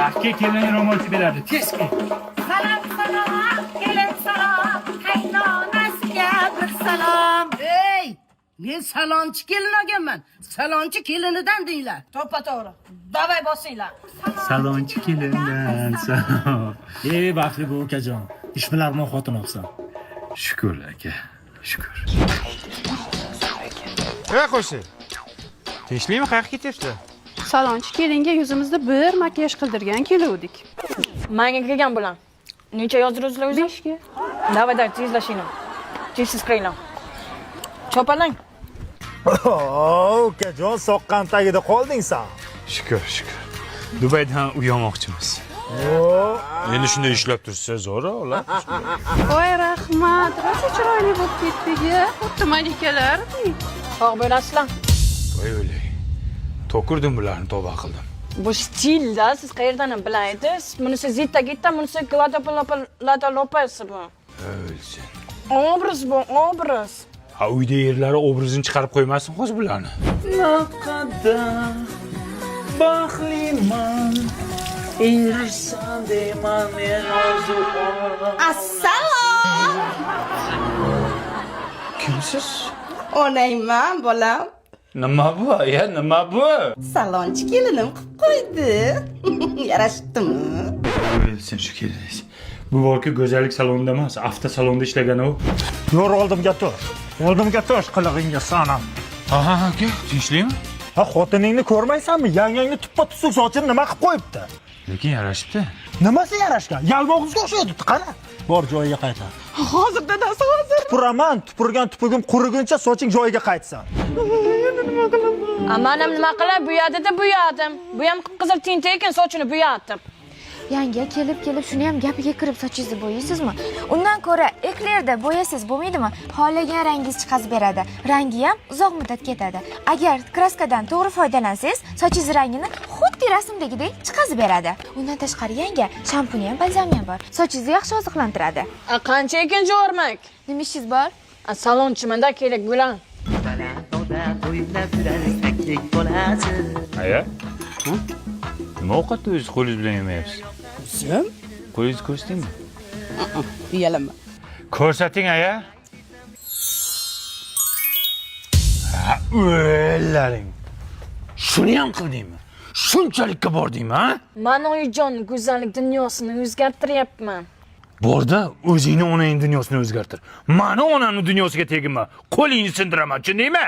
Yaxki kelin ro'molcha beradi. Tez kel. Salom salom, kelin salom, qaynonasiga bir salom. Ey, men salonchi kelin olganman. Salonchi kelinidan deylar. To'ppa to'g'ri. Davay bosinglar. Salonchi kelindan salom. Ey baxtli bu ukajon. Ishbilarmon xotin olsan. Shukr aka. Shukr. Qo'shi. Tinchlikmi? Qayerga ketyapsizlar? Salonchi kelinga yuzimizda bir makiyaj qildirgan keluvdik. Manga kelgan bilan. Necha yozdirasizlar o'zi? 5 ga. Davay, tezlashinglar. Tezsiz qiringlar. Chopalang. Ukajon, soqqan tagida qolding sen. Shukr. Dubaydan uy olmoqchimiz. Endi shunday ishlab tursa zo'r ola. Voy rahmat, rosa chiroyli bo'lib ketdingiz. Xuddi malikalardek. Sog' bo'lasizlar. Voy o'lay. To'kurdim bularni tavba qildim. Bu stilda siz qayerdan bilaysiz? Bunisi zitta gitta, bunisi glada lopasi bu. O'lsin. Obraz bu, obraz. Ha uyda yerlari obrazini chiqarib qo'ymasin hozir bularni. Naqadar baxtliman. Ingrishsan deyman men orzu Assalom. Kimsiz? Onayman, bolam. Nima bu? Nima bu? Salonchi kelinim qilib qo'ydi. Yarashdimi? O'lsin shu keliniz. Bu borki go'zallik salonida emas, avtosalonda ishlagan u. Yo'q, oldimga tur. Oldimga tur, qilig'ingga sanam. Ha, aka, tinchlikmi? Ha, xotiningni ko'rmaysanmi? Yangangni tuppa-tusuk sochini nima qilib qo'yibdi? Lekin yarashibdi. Nimasi yarashgan? Yalmog'izga o'xshaydi, qara. Bor joyiga qaytar. Hozir dadasi hozir. Tupuraman, tupurgan tupugim quriguncha soching joyiga qaytsin. Amanam nima qilay, buyadi-da buyadim. Bu ham qizil tinta ekan, sochini buyatdim. Yanga kelib shuni ham gapiga kirib sochingizni bo'yaysizmi? Undan ko'ra eklerda bo'yasangiz bo'lmaydimi? Xohlagan rangingiz chiqazib beradi. Rangi ham uzoq muddat ketadi. Agar kraskadan to'g'ri foydalansangiz, sochingiz rangini xuddi rasmdagidek chiqazib beradi. Undan tashqari yanga shampuni ham, balzami ham bor. Sochingizni yaxshi oziqlantiradi. Qancha ekan jo'rmak? Nima ishingiz bor? Salonchimanda kerak bulan. Aya? Nima ovqatni o'z qo'lingiz bilan yemayapsiz? Sen? Qo'lingizni ko'rsatingmi? Uyalaman. Ko'rsating, aya. Ha, o'llaring. Shuni ham qildingmi? Shunchalikka bordingmi, ha? Men oyijon go'zallik dunyosini o'zgartiryapman. Borda o'zingni onang dunyosini o'zgartir. Meni onamning dunyosiga teginma. Qo'lingni sindiraman, tushundingmi?